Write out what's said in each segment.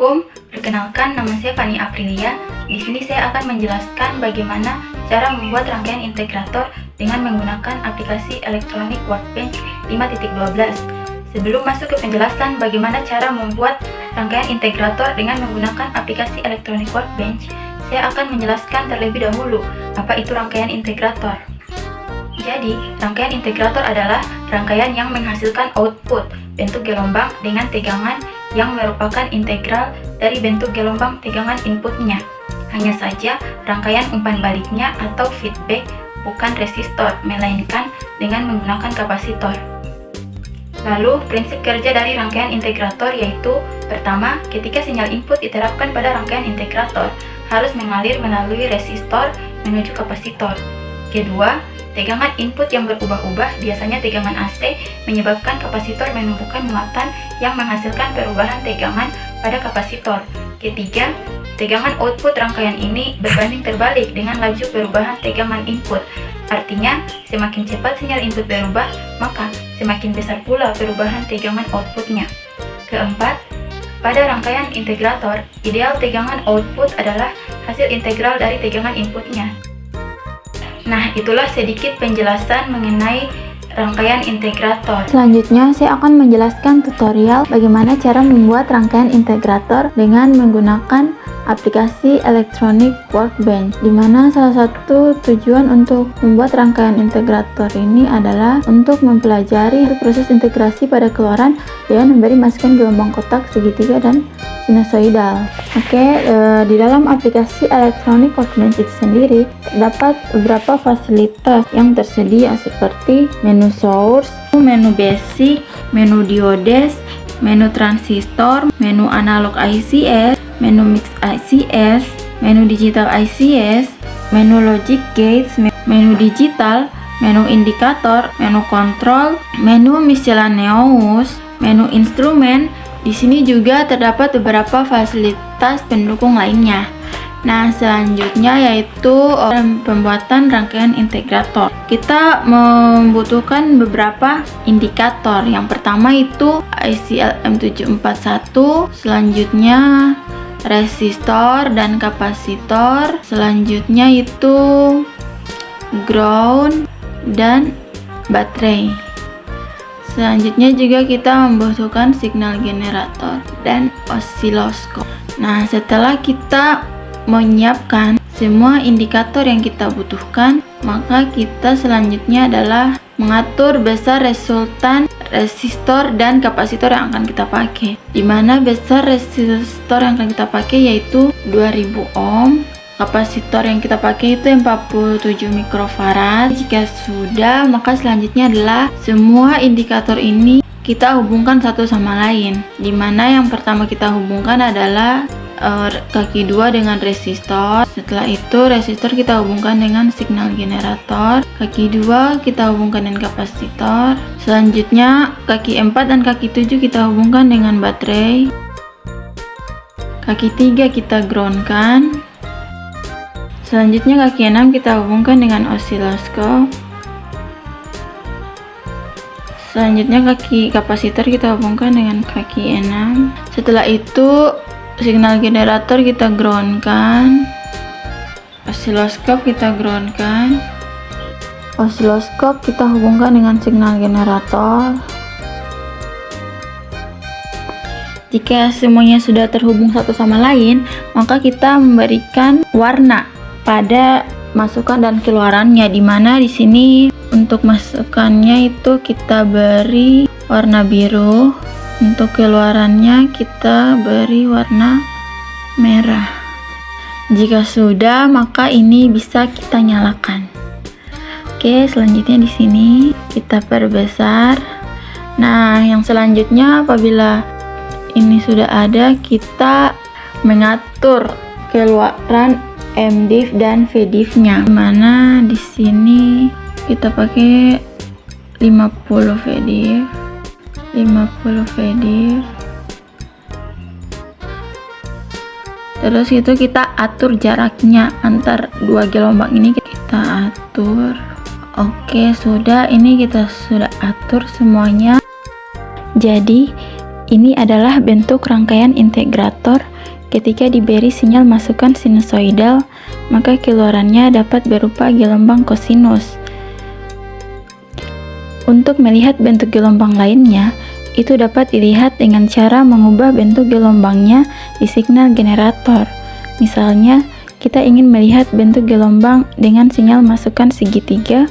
Assalamualaikum, perkenalkan nama saya Fani Aprilia. Di sini saya akan menjelaskan bagaimana cara membuat rangkaian integrator dengan menggunakan aplikasi Electronic Workbench 5.12. Sebelum masuk ke penjelasan bagaimana cara membuat rangkaian integrator dengan menggunakan aplikasi Electronic Workbench, saya akan menjelaskan terlebih dahulu apa itu rangkaian integrator. Jadi, rangkaian integrator adalah rangkaian yang menghasilkan output bentuk gelombang dengan tegangan yang merupakan integral dari bentuk gelombang tegangan inputnya. Hanya saja, rangkaian umpan baliknya atau feedback bukan resistor, melainkan dengan menggunakan kapasitor. Lalu, prinsip kerja dari rangkaian integrator yaitu: pertama, ketika sinyal input diterapkan pada rangkaian integrator, harus mengalir melalui resistor menuju kapasitor. Kedua, tegangan input yang berubah-ubah, biasanya tegangan AC, menyebabkan kapasitor menumbuhkan muatan yang menghasilkan perubahan tegangan pada kapasitor. Ketiga, tegangan output rangkaian ini berbanding terbalik dengan laju perubahan tegangan input. Artinya, semakin cepat sinyal input berubah, maka semakin besar pula perubahan tegangan outputnya. Keempat, pada rangkaian integrator, ideal tegangan output adalah hasil integral dari tegangan inputnya. Nah, itulah sedikit penjelasan mengenai rangkaian integrator. Selanjutnya, saya akan menjelaskan tutorial bagaimana cara membuat rangkaian integrator dengan menggunakan aplikasi Electronic Workbench, di mana salah satu tujuan untuk membuat rangkaian integrator ini adalah untuk mempelajari proses integrasi pada keluaran dengan memberi masukan gelombang kotak, segitiga, dan sinusoidal. Di dalam aplikasi Electronic Workbench itu sendiri terdapat beberapa fasilitas yang tersedia seperti menu source, menu basic, menu diodes, menu transistor, menu analog ICS, menu mix ICS, menu digital ICS, menu logic gates, menu digital, menu indikator, menu kontrol, menu miscellaneous, menu instrumen. Di sini juga terdapat beberapa fasilitas pendukung lainnya. Nah, selanjutnya yaitu pembuatan rangkaian integrator. Kita membutuhkan beberapa indikator. Yang pertama itu IC LM741, selanjutnya resistor dan kapasitor, selanjutnya itu ground dan baterai. Selanjutnya juga kita membutuhkan signal generator dan osiloskop. Nah, setelah kita menyiapkan semua indikator yang kita butuhkan, maka kita selanjutnya adalah mengatur besar resultan resistor dan kapasitor yang akan kita pakai. Di mana besar resistor yang akan kita pakai yaitu 2000 ohm. Kapasitor yang kita pakai itu 47 mikrofarad. Jika sudah, maka selanjutnya adalah semua indikator ini kita hubungkan satu sama lain. Dimana yang pertama kita hubungkan adalah kaki 2 dengan resistor. Setelah itu resistor kita hubungkan dengan signal generator. Kaki 2 kita hubungkan dengan kapasitor. Selanjutnya kaki 4 dan kaki 7 kita hubungkan dengan baterai. Kaki 3 kita groundkan. Selanjutnya kaki 6 kita hubungkan dengan osiloskop. Selanjutnya kaki kapasitor kita hubungkan dengan kaki 6. Setelah itu signal generator kita groundkan. Osiloskop kita groundkan. Osiloskop kita hubungkan dengan signal generator. Jika semuanya sudah terhubung satu sama lain, maka kita memberikan warna pada masukan dan keluarannya, di mana di sini untuk masukannya itu kita beri warna biru, untuk keluarannya kita beri warna merah. Jika sudah, maka ini bisa kita nyalakan. Selanjutnya di sini kita perbesar. Nah, yang selanjutnya apabila ini sudah ada, kita mengatur keluaran MDIF dan VDIF-nya. Mana di sini kita pakai 50 VDIF, 50 VDIF. Terus itu kita atur jaraknya antar dua gelombang ini, kita atur. Sudah, ini kita sudah atur semuanya. Jadi Ini adalah bentuk rangkaian integrator. Ketika diberi sinyal masukan sinusoidal, maka keluarannya dapat berupa gelombang kosinus. Untuk melihat bentuk gelombang lainnya, itu dapat dilihat dengan cara mengubah bentuk gelombangnya di signal generator. Misalnya, kita ingin melihat bentuk gelombang dengan sinyal masukan segitiga,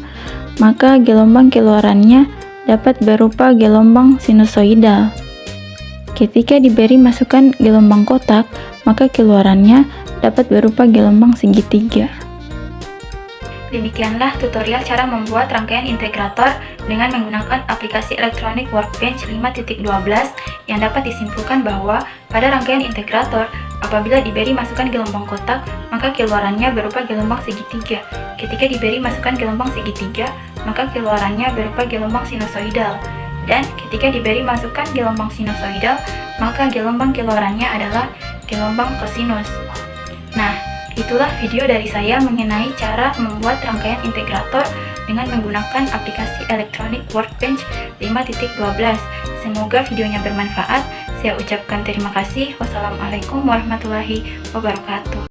maka gelombang keluarannya dapat berupa gelombang sinusoidal. Ketika diberi masukan gelombang kotak, maka keluarannya dapat berupa gelombang segitiga. Demikianlah tutorial cara membuat rangkaian integrator dengan menggunakan aplikasi Electronic Workbench 5.12 yang dapat disimpulkan bahwa pada rangkaian integrator, apabila diberi masukan gelombang kotak, maka keluarannya berupa gelombang segitiga. Ketika diberi masukan gelombang segitiga, maka keluarannya berupa gelombang sinusoidal. Dan ketika diberi masukan gelombang sinusoidal, maka gelombang keluarannya adalah gelombang kosinus. Nah, itulah video dari saya mengenai cara membuat rangkaian integrator dengan menggunakan aplikasi Electronic Workbench 5.12. Semoga videonya bermanfaat. Saya ucapkan terima kasih. Wassalamualaikum warahmatullahi wabarakatuh.